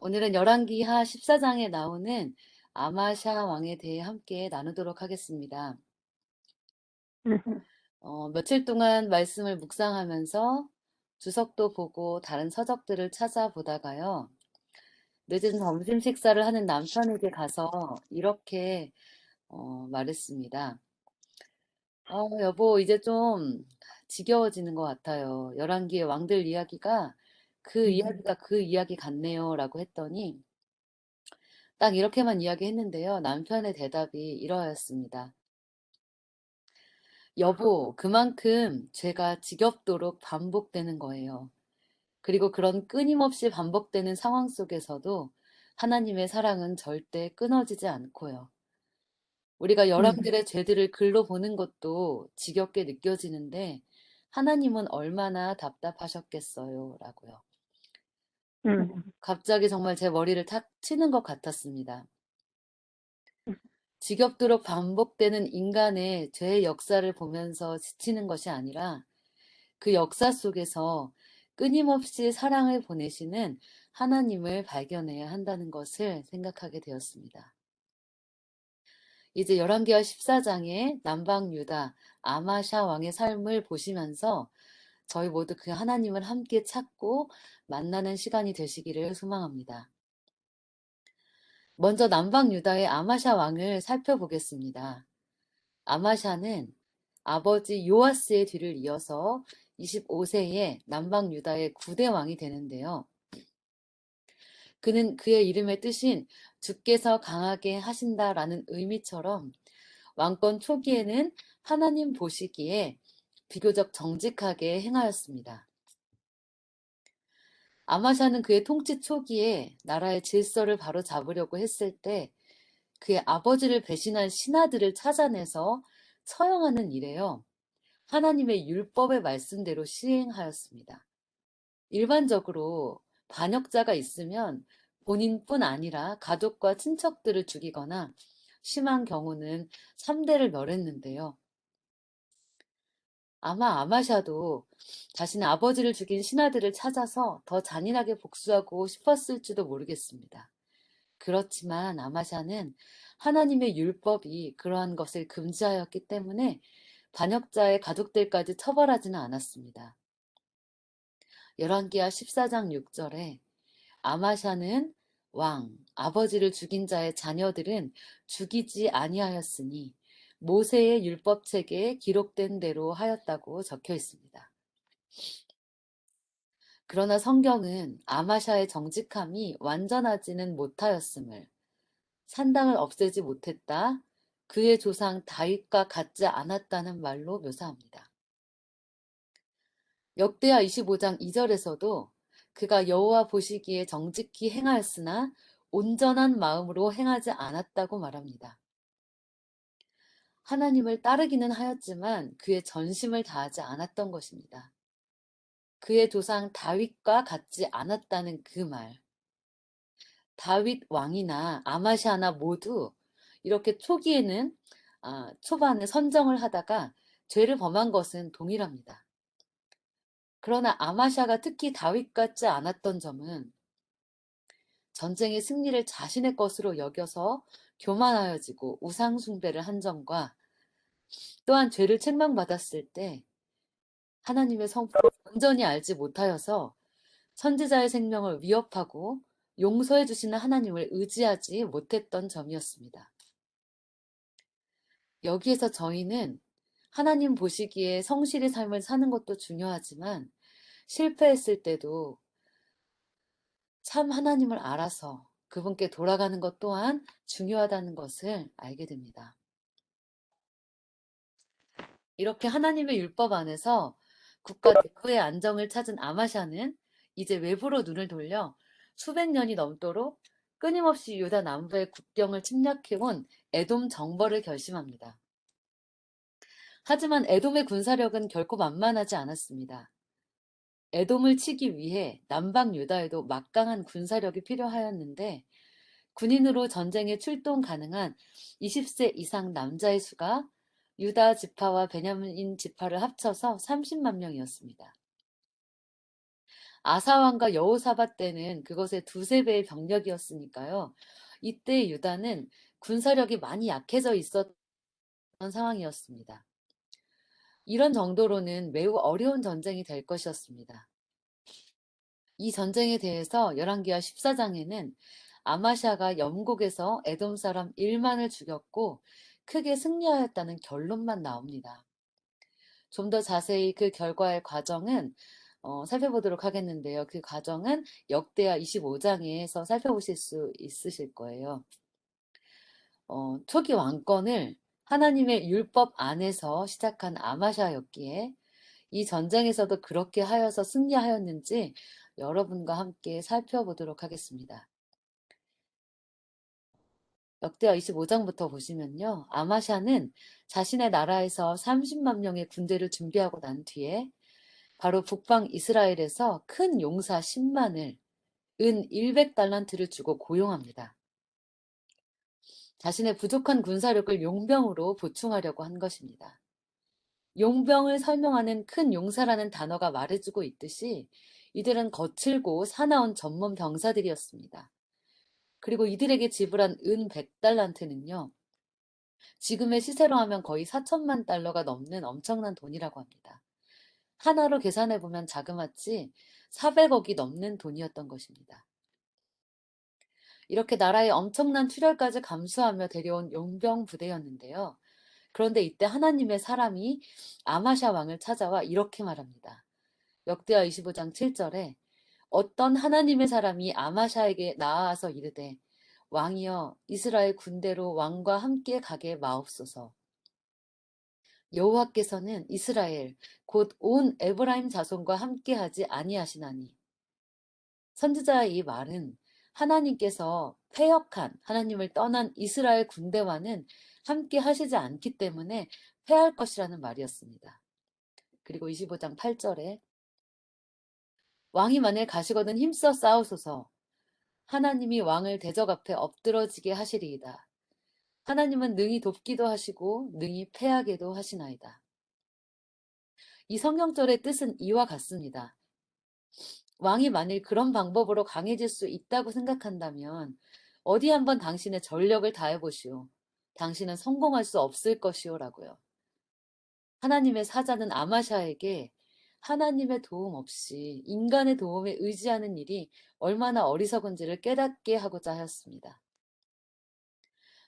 오늘은 열왕기하 14장에 나오는 아마샤 왕에 대해 함께 나누도록 하겠습니다. 며칠 동안 말씀을 묵상하면서 주석도 보고 다른 서적들을 찾아보다가요. 늦은 점심 식사를 하는 남편에게 가서 이렇게 말했습니다. 여보, 이제 좀 지겨워지는 것 같아요. 열왕기의 왕들 이야기가 그 이야기 같네요. 라고 했더니 딱 이렇게만 이야기했는데요. 남편의 대답이 이러했습니다. 여보, 그만큼 죄가 지겹도록 반복되는 거예요. 그리고 그런 끊임없이 반복되는 상황 속에서도 하나님의 사랑은 절대 끊어지지 않고요. 우리가 열왕들의 죄들을 글로 보는 것도 지겹게 느껴지는데 하나님은 얼마나 답답하셨겠어요. 라고요. 갑자기 정말 제 머리를 탁 치는 것 같았습니다. 지겹도록 반복되는 인간의 죄의 역사를 보면서 지치는 것이 아니라 그 역사 속에서 끊임없이 사랑을 보내시는 하나님을 발견해야 한다는 것을 생각하게 되었습니다. 이제 열왕기하 14장의 남방 유다 아마샤 왕의 삶을 보시면서 저희 모두 그 하나님을 함께 찾고 만나는 시간이 되시기를 소망합니다. 먼저 남방 유다의 아마샤 왕을 살펴보겠습니다. 아마샤는 아버지 요아스의 뒤를 이어서 25세에 남방 유다의 9대 왕이 되는데요. 그는 그의 이름의 뜻인 주께서 강하게 하신다라는 의미처럼 왕권 초기에는 하나님 보시기에 비교적 정직하게 행하였습니다. 아마샤는 그의 통치 초기에 나라의 질서를 바로 잡으려고 했을 때 그의 아버지를 배신한 신하들을 찾아내서 처형하는 일에요. 하나님의 율법의 말씀대로 시행하였습니다. 일반적으로 반역자가 있으면 본인뿐 아니라 가족과 친척들을 죽이거나 심한 경우는 3대를 멸했는데요. 아마 아마샤도 자신의 아버지를 죽인 신하들을 찾아서 더 잔인하게 복수하고 싶었을지도 모르겠습니다. 그렇지만 아마샤는 하나님의 율법이 그러한 것을 금지하였기 때문에 반역자의 가족들까지 처벌하지는 않았습니다. 열왕기하 14장 6절에 아마샤는 왕, 아버지를 죽인 자의 자녀들은 죽이지 아니하였으니 모세의 율법책에 기록된 대로 하였다고 적혀 있습니다. 그러나 성경은 아마샤의 정직함이 완전하지는 못하였음을, 산당을 없애지 못했다, 그의 조상 다윗과 같지 않았다는 말로 묘사합니다. 역대하 25장 2절에서도 그가 여호와 보시기에 정직히 행하였으나 온전한 마음으로 행하지 않았다고 말합니다. 하나님을 따르기는 하였지만 그의 전심을 다하지 않았던 것입니다. 그의 조상 다윗과 같지 않았다는 그 말. 다윗 왕이나 아마샤나 모두 이렇게 초반에 선정을 하다가 죄를 범한 것은 동일합니다. 그러나 아마샤가 특히 다윗 같지 않았던 점은 전쟁의 승리를 자신의 것으로 여겨서 교만하여지고 우상 숭배를 한 점과 또한 죄를 책망받았을 때 하나님의 성품을 온전히 알지 못하여서 선지자의 생명을 위협하고 용서해 주시는 하나님을 의지하지 못했던 점이었습니다. 여기에서 저희는 하나님 보시기에 성실히 삶을 사는 것도 중요하지만 실패했을 때도 참 하나님을 알아서 그분께 돌아가는 것 또한 중요하다는 것을 알게 됩니다. 이렇게 하나님의 율법 안에서 국가 대구의 안정을 찾은 아마샤는 이제 외부로 눈을 돌려 수백 년이 넘도록 끊임없이 유다 남부의 국경을 침략해온 에돔 정벌을 결심합니다. 하지만 에돔의 군사력은 결코 만만하지 않았습니다. 에돔을 치기 위해 남방 유다에도 막강한 군사력이 필요하였는데 군인으로 전쟁에 출동 가능한 20세 이상 남자의 수가 유다 지파와 베냐민 지파를 합쳐서 30만 명이었습니다. 아사 왕과 여호사밧 때는 그것의 두세 배의 병력이었으니까요. 이때 유다는 군사력이 많이 약해져 있었던 상황이었습니다. 이런 정도로는 매우 어려운 전쟁이 될 것이었습니다. 이 전쟁에 대해서 열왕기하 14장에는 아마샤가 영국에서 에돔 사람 1만을 죽였고 크게 승리하였다는 결론만 나옵니다. 좀 더 자세히 그 결과의 과정은 살펴보도록 하겠는데요. 그 과정은 역대하 25장에서 살펴보실 수 있으실 거예요. 초기 왕권을 하나님의 율법 안에서 시작한 아마샤였기에 이 전쟁에서도 그렇게 하여서 승리하였는지 여러분과 함께 살펴보도록 하겠습니다. 역대하 25장부터 보시면요. 아마샤는 자신의 나라에서 30만 명의 군대를 준비하고 난 뒤에 바로 북방 이스라엘에서 큰 용사 10만을 은 100달란트를 주고 고용합니다. 자신의 부족한 군사력을 용병으로 보충하려고 한 것입니다. 용병을 설명하는 큰 용사라는 단어가 말해주고 있듯이 이들은 거칠고 사나운 전문 병사들이었습니다. 그리고 이들에게 지불한 은 100달란트는요. 지금의 시세로 하면 거의 4천만 달러가 넘는 엄청난 돈이라고 합니다. 하나로 계산해보면 자그마치 400억이 넘는 돈이었던 것입니다. 이렇게 나라의 엄청난 출혈까지 감수하며 데려온 용병 부대였는데요. 그런데 이때 하나님의 사람이 아마샤 왕을 찾아와 이렇게 말합니다. 역대하 25장 7절에 어떤 하나님의 사람이 아마샤에게 나아와서 이르되 왕이여 이스라엘 군대로 왕과 함께 가게 마옵소서. 여호와께서는 이스라엘 곧 온 에브라임 자손과 함께하지 아니하시나니. 선지자의 이 말은 하나님께서 패역한 하나님을 떠난 이스라엘 군대와는 함께 하시지 않기 때문에 패할 것이라는 말이었습니다. 그리고 25장 8절에 왕이 만일 가시거든 힘써 싸우소서. 하나님이 왕을 대적 앞에 엎드러지게 하시리이다. 하나님은 능히 돕기도 하시고 능히 패하게도 하시나이다. 이 성경절의 뜻은 이와 같습니다. 왕이 만일 그런 방법으로 강해질 수 있다고 생각한다면 어디 한번 당신의 전력을 다해보시오. 당신은 성공할 수 없을 것이오 라고요. 하나님의 사자는 아마샤에게 하나님의 도움 없이 인간의 도움에 의지하는 일이 얼마나 어리석은지를 깨닫게 하고자 하였습니다.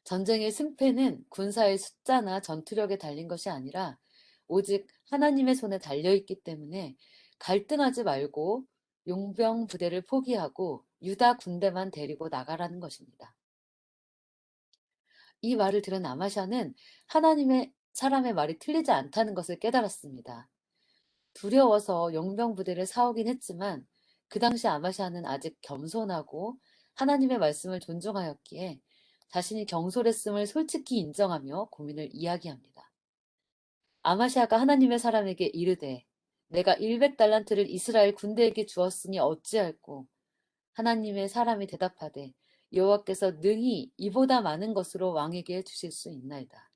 전쟁의 승패는 군사의 숫자나 전투력에 달린 것이 아니라 오직 하나님의 손에 달려있기 때문에 갈등하지 말고 용병 부대를 포기하고 유다 군대만 데리고 나가라는 것입니다. 이 말을 들은 아마샤는 하나님의 사람의 말이 틀리지 않다는 것을 깨달았습니다. 두려워서 용병 부대를 사오긴 했지만 그 당시 아마샤는 아직 겸손하고 하나님의 말씀을 존중하였기에 자신이 경솔했음을 솔직히 인정하며 고민을 이야기합니다. 아마샤가 하나님의 사람에게 이르되 내가 100달란트를 이스라엘 군대에게 주었으니 어찌할꼬. 하나님의 사람이 대답하되 여호와께서 능히 이보다 많은 것으로 왕에게 주실 수 있나이다.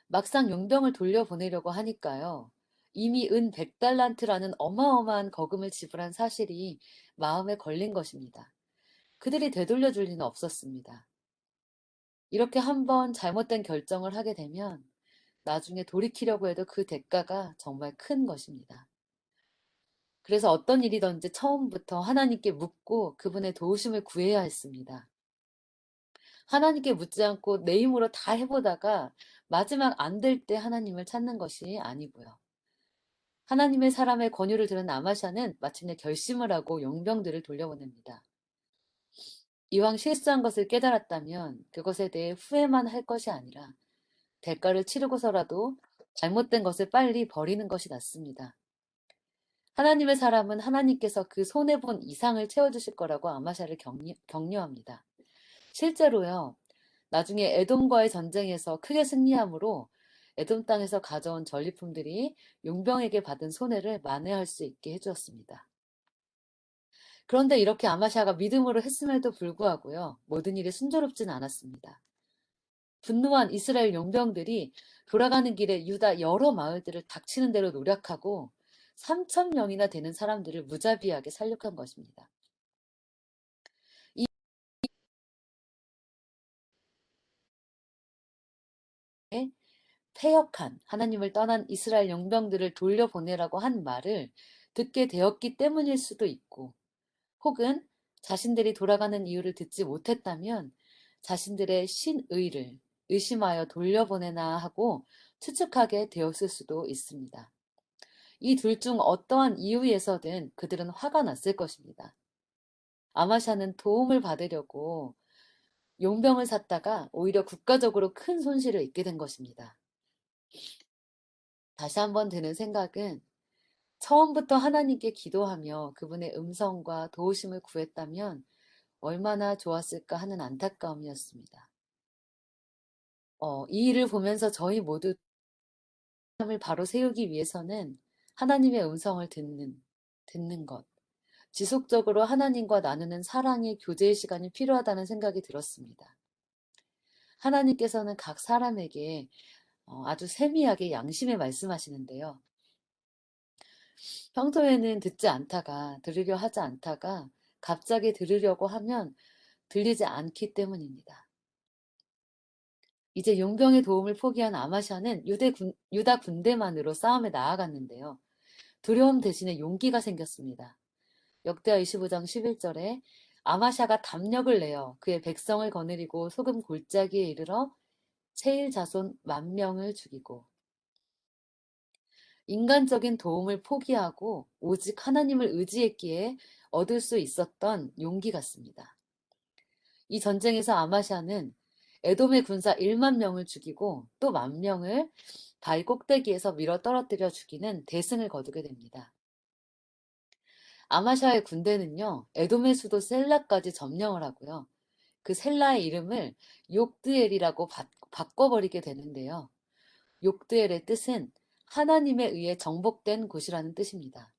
막상 용병을 돌려보내려고 하니까요. 이미 은 100달란트라는 어마어마한 거금을 지불한 사실이 마음에 걸린 것입니다. 그들이 되돌려줄 리는 없었습니다. 이렇게 한번 잘못된 결정을 하게 되면 나중에 돌이키려고 해도 그 대가가 정말 큰 것입니다. 그래서 어떤 일이든지 처음부터 하나님께 묻고 그분의 도우심을 구해야 했습니다. 하나님께 묻지 않고 내 힘으로 다 해보다가 마지막 안 될 때 하나님을 찾는 것이 아니고요. 하나님의 사람의 권유를 들은 아마샤는 마침내 결심을 하고 용병들을 돌려보냅니다. 이왕 실수한 것을 깨달았다면 그것에 대해 후회만 할 것이 아니라 대가를 치르고서라도 잘못된 것을 빨리 버리는 것이 낫습니다. 하나님의 사람은 하나님께서 그 손해본 이상을 채워주실 거라고 아마샤를 격려합니다. 실제로요. 나중에 에돔과의 전쟁에서 크게 승리함으로 에돔 땅에서 가져온 전리품들이 용병에게 받은 손해를 만회할 수 있게 해주었습니다. 그런데 이렇게 아마샤가 믿음으로 했음에도 불구하고요. 모든 일이 순조롭진 않았습니다. 분노한 이스라엘 용병들이 돌아가는 길에 유다 여러 마을들을 닥치는 대로 노력하고 3,000명이나 되는 사람들을 무자비하게 살육한 것입니다. 이 패역한 하나님을 떠난 이스라엘 용병들을 돌려보내라고 한 말을 듣게 되었기 때문일 수도 있고, 혹은 자신들이 돌아가는 이유를 듣지 못했다면 자신들의 신의를 의심하여 돌려보내나 하고 추측하게 되었을 수도 있습니다. 이 둘 중 어떠한 이유에서든 그들은 화가 났을 것입니다. 아마샤는 도움을 받으려고 용병을 샀다가 오히려 국가적으로 큰 손실을 입게 된 것입니다. 다시 한번 드는 생각은 처음부터 하나님께 기도하며 그분의 음성과 도우심을 구했다면 얼마나 좋았을까 하는 안타까움이었습니다. 이 일을 보면서 저희 모두 삶을 바로 세우기 위해서는 하나님의 음성을 듣는 것, 지속적으로 하나님과 나누는 사랑의 교제의 시간이 필요하다는 생각이 들었습니다. 하나님께서는 각 사람에게 아주 세미하게 양심에 말씀하시는데요. 평소에는 듣지 않다가 들으려 하지 않다가 갑자기 들으려고 하면 들리지 않기 때문입니다. 이제 용병의 도움을 포기한 아마샤는 유다 군대만으로 싸움에 나아갔는데요. 두려움 대신에 용기가 생겼습니다. 역대하 25장 11절에 아마샤가 담력을 내어 그의 백성을 거느리고 소금 골짜기에 이르러 세일 자손 10,000명을 죽이고, 인간적인 도움을 포기하고 오직 하나님을 의지했기에 얻을 수 있었던 용기 같습니다. 이 전쟁에서 아마샤는 에돔의 군사 10,000명을 죽이고 또 10,000명을 바위 꼭대기에서 밀어 떨어뜨려 죽이는 대승을 거두게 됩니다. 아마샤의 군대는요, 에돔의 수도 셀라까지 점령을 하고요. 그 셀라의 이름을 욕드엘이라고 바꿔버리게 되는데요. 욕드엘의 뜻은 하나님에 의해 정복된 곳이라는 뜻입니다.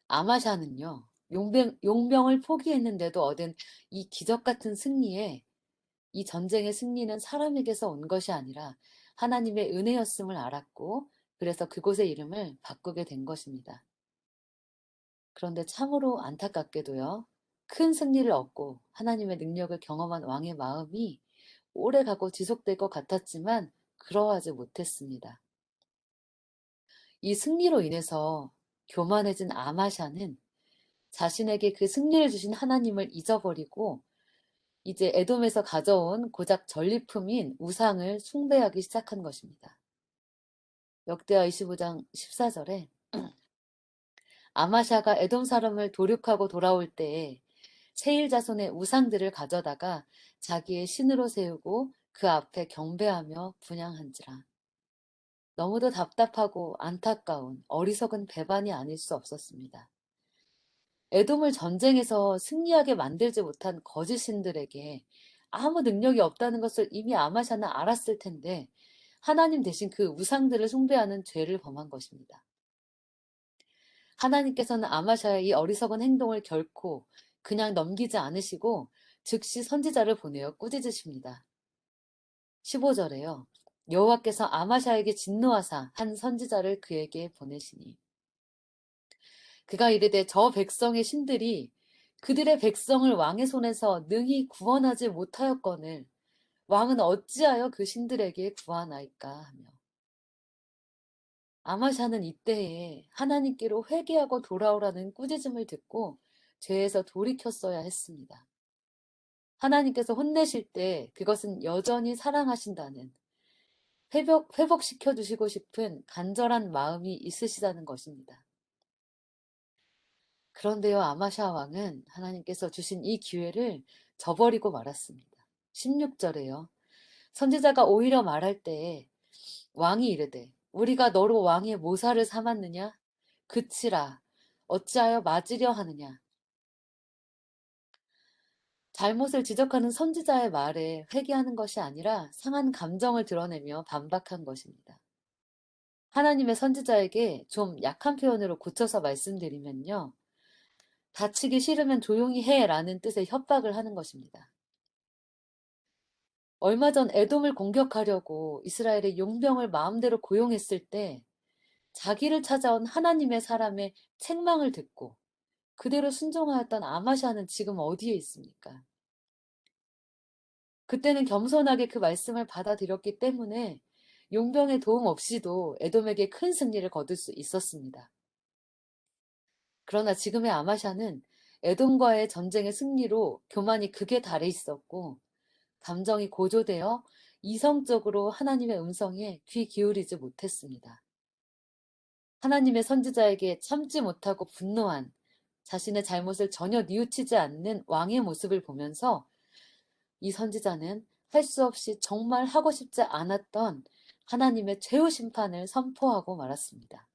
아마샤는요, 용병을 포기했는데도 얻은 이 기적 같은 승리에 이 전쟁의 승리는 사람에게서 온 것이 아니라 하나님의 은혜였음을 알았고, 그래서 그곳의 이름을 바꾸게 된 것입니다. 그런데 참으로 안타깝게도요, 큰 승리를 얻고 하나님의 능력을 경험한 왕의 마음이 오래가고 지속될 것 같았지만 그러하지 못했습니다. 이 승리로 인해서 교만해진 아마샤는 자신에게 그 승리를 주신 하나님을 잊어버리고 이제 에돔에서 가져온 고작 전리품인 우상을 숭배하기 시작한 것입니다. 역대하 25장 14절에 아마샤가 에돔 사람을 도륙하고 돌아올 때에 세일 자손의 우상들을 가져다가 자기의 신으로 세우고 그 앞에 경배하며 분향한지라. 너무도 답답하고 안타까운 어리석은 배반이 아닐 수 없었습니다. 에돔을 전쟁에서 승리하게 만들지 못한 거짓 신들에게 아무 능력이 없다는 것을 이미 아마샤는 알았을 텐데 하나님 대신 그 우상들을 숭배하는 죄를 범한 것입니다. 하나님께서는 아마샤의 이 어리석은 행동을 결코 그냥 넘기지 않으시고 즉시 선지자를 보내어 꾸짖으십니다. 15절에요. 여호와께서 아마샤에게 진노하사 한 선지자를 그에게 보내시니 그가 이르되 저 백성의 신들이 그들의 백성을 왕의 손에서 능히 구원하지 못하였거늘 왕은 어찌하여 그 신들에게 구하나이까 하며, 아마샤는 이때에 하나님께로 회개하고 돌아오라는 꾸짖음을 듣고 죄에서 돌이켰어야 했습니다. 하나님께서 혼내실 때 그것은 여전히 사랑하신다는 회복시켜 주시고 싶은 간절한 마음이 있으시다는 것입니다. 그런데요, 아마샤 왕은 하나님께서 주신 이 기회를 저버리고 말았습니다. 16절에요. 선지자가 오히려 말할 때에 왕이 이르되 우리가 너로 왕의 모사를 삼았느냐? 그치라. 어찌하여 맞으려 하느냐? 잘못을 지적하는 선지자의 말에 회개하는 것이 아니라 상한 감정을 드러내며 반박한 것입니다. 하나님의 선지자에게 좀 약한 표현으로 고쳐서 말씀드리면요. 다치기 싫으면 조용히 해라는 뜻의 협박을 하는 것입니다. 얼마 전 에돔을 공격하려고 이스라엘의 용병을 마음대로 고용했을 때 자기를 찾아온 하나님의 사람의 책망을 듣고 그대로 순종하였던 아마샤는 지금 어디에 있습니까? 그때는 겸손하게 그 말씀을 받아들였기 때문에 용병의 도움 없이도 에돔에게 큰 승리를 거둘 수 있었습니다. 그러나 지금의 아마샤는 에돔과의 전쟁의 승리로 교만이 극에 달해 있었고 감정이 고조되어 이성적으로 하나님의 음성에 귀 기울이지 못했습니다. 하나님의 선지자에게 참지 못하고 분노한 자신의 잘못을 전혀 뉘우치지 않는 왕의 모습을 보면서 이 선지자는 할 수 없이 정말 하고 싶지 않았던 하나님의 최후 심판을 선포하고 말았습니다.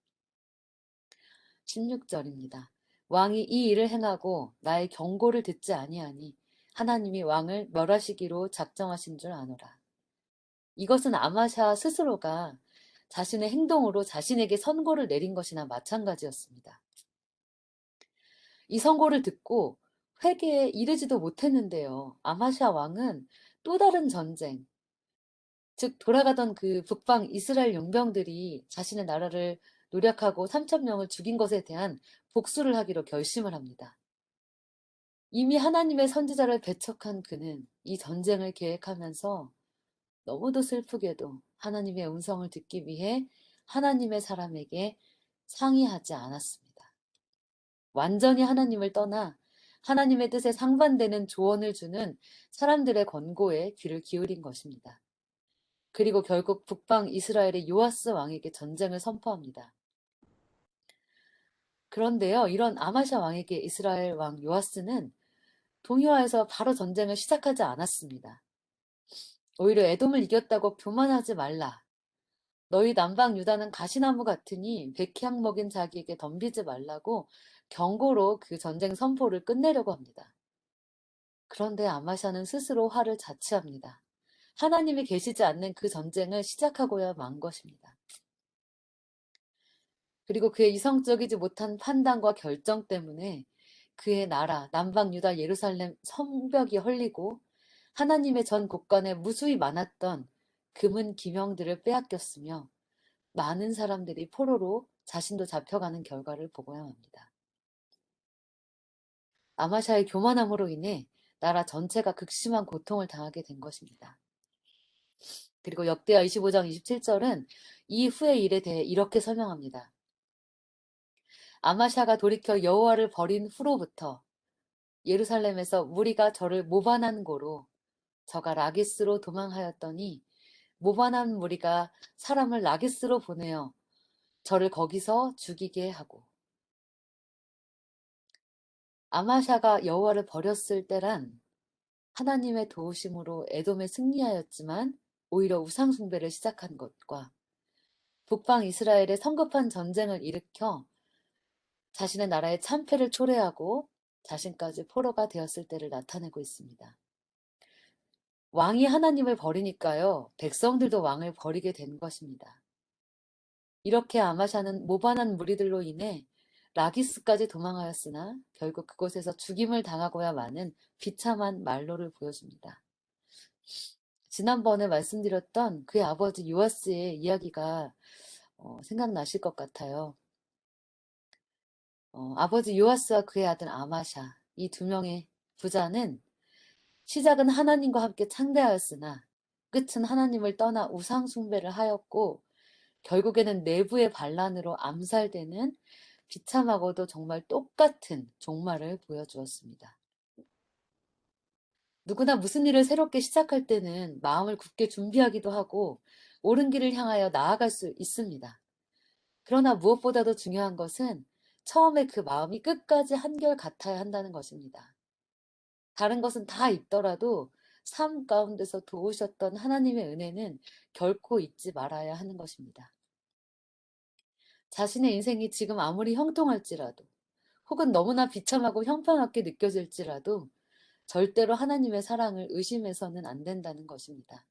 16절입니다. 왕이 이 일을 행하고 나의 경고를 듣지 아니하니 하나님이 왕을 멸하시기로 작정하신 줄 아노라. 이것은 아마샤 스스로가 자신의 행동으로 자신에게 선고를 내린 것이나 마찬가지였습니다. 이 선고를 듣고 회개에 이르지도 못했는데요. 아마샤 왕은 또 다른 전쟁, 즉 돌아가던 그 북방 이스라엘 용병들이 자신의 나라를 노략하고 3,000명을 죽인 것에 대한 복수를 하기로 결심을 합니다. 이미 하나님의 선지자를 배척한 그는 이 전쟁을 계획하면서 너무도 슬프게도 하나님의 음성을 듣기 위해 하나님의 사람에게 상의하지 않았습니다. 완전히 하나님을 떠나 하나님의 뜻에 상반되는 조언을 주는 사람들의 권고에 귀를 기울인 것입니다. 그리고 결국 북방 이스라엘의 요아스 왕에게 전쟁을 선포합니다. 그런데요, 이런 아마샤 왕에게 이스라엘 왕 요아스는 동요아에서 바로 전쟁을 시작하지 않았습니다. 오히려 에돔을 이겼다고 교만하지 말라. 너희 남방 유다는 가시나무 같으니 백향 먹인 자기에게 덤비지 말라고 경고로 그 전쟁 선포를 끝내려고 합니다. 그런데 아마샤는 스스로 화를 자취합니다. 하나님이 계시지 않는 그 전쟁을 시작하고야 만 것입니다. 그리고 그의 이성적이지 못한 판단과 결정 때문에 그의 나라, 남방 유다 예루살렘 성벽이 헐리고 하나님의 전 곳간에 무수히 많았던 금은 기명들을 빼앗겼으며 많은 사람들이 포로로 자신도 잡혀가는 결과를 보고야 합니다. 아마샤의 교만함으로 인해 나라 전체가 극심한 고통을 당하게 된 것입니다. 그리고 역대하 25장 27절은 이 후의 일에 대해 이렇게 설명합니다. 아마샤가 돌이켜 여호와를 버린 후로부터 예루살렘에서 무리가 저를 모반한 고로 저가 라기스로 도망하였더니 모반한 무리가 사람을 라기스로 보내어 저를 거기서 죽이게 하고 아마샤가 여호와를 버렸을 때란 하나님의 도우심으로 에돔에 승리하였지만 오히려 우상 숭배를 시작한 것과 북방 이스라엘의 성급한 전쟁을 일으켜 자신의 나라의 참패를 초래하고 자신까지 포로가 되었을 때를 나타내고 있습니다. 왕이 하나님을 버리니까요, 백성들도 왕을 버리게 된 것입니다. 이렇게 아마샤는 모반한 무리들로 인해 라기스까지 도망하였으나 결국 그곳에서 죽임을 당하고야 마는 비참한 말로를 보여줍니다. 지난번에 말씀드렸던 그의 아버지 요아스의 이야기가 생각나실 것 같아요. 아버지 요아스와 그의 아들 아마샤, 이 두 명의 부자는 시작은 하나님과 함께 창대하였으나 끝은 하나님을 떠나 우상 숭배를 하였고 결국에는 내부의 반란으로 암살되는 비참하고도 정말 똑같은 종말을 보여주었습니다. 누구나 무슨 일을 새롭게 시작할 때는 마음을 굳게 준비하기도 하고 옳은 길을 향하여 나아갈 수 있습니다. 그러나 무엇보다도 중요한 것은 처음에 그 마음이 끝까지 한결 같아야 한다는 것입니다. 다른 것은 다 있더라도 삶 가운데서 도우셨던 하나님의 은혜는 결코 잊지 말아야 하는 것입니다. 자신의 인생이 지금 아무리 형통할지라도 혹은 너무나 비참하고 형편없게 느껴질지라도 절대로 하나님의 사랑을 의심해서는 안 된다는 것입니다.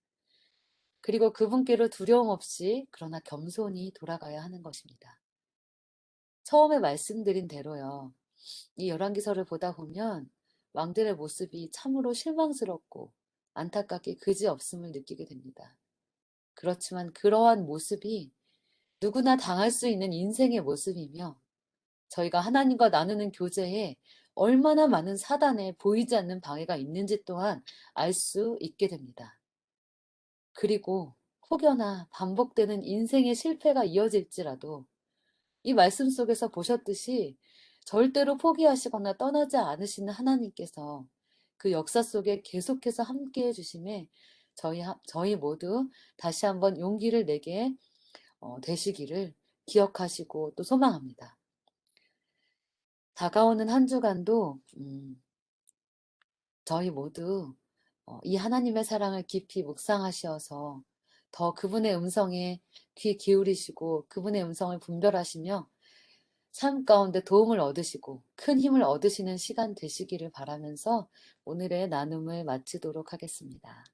그리고 그분께로 두려움 없이 그러나 겸손히 돌아가야 하는 것입니다. 처음에 말씀드린 대로요. 이 열왕기서를 보다 보면 왕들의 모습이 참으로 실망스럽고 안타깝게 그지없음을 느끼게 됩니다. 그렇지만 그러한 모습이 누구나 당할 수 있는 인생의 모습이며 저희가 하나님과 나누는 교제에 얼마나 많은 사단의 보이지 않는 방해가 있는지 또한 알 수 있게 됩니다. 그리고 혹여나 반복되는 인생의 실패가 이어질지라도 이 말씀 속에서 보셨듯이 절대로 포기하시거나 떠나지 않으시는 하나님께서 그 역사 속에 계속해서 함께 해주심에 저희 모두 다시 한번 용기를 내게 되시기를 기억하시고 또 소망합니다. 다가오는 한 주간도 저희 모두 이 하나님의 사랑을 깊이 묵상하시어서 더 그분의 음성에 귀 기울이시고 그분의 음성을 분별하시며 삶 가운데 도움을 얻으시고 큰 힘을 얻으시는 시간 되시기를 바라면서 오늘의 나눔을 마치도록 하겠습니다.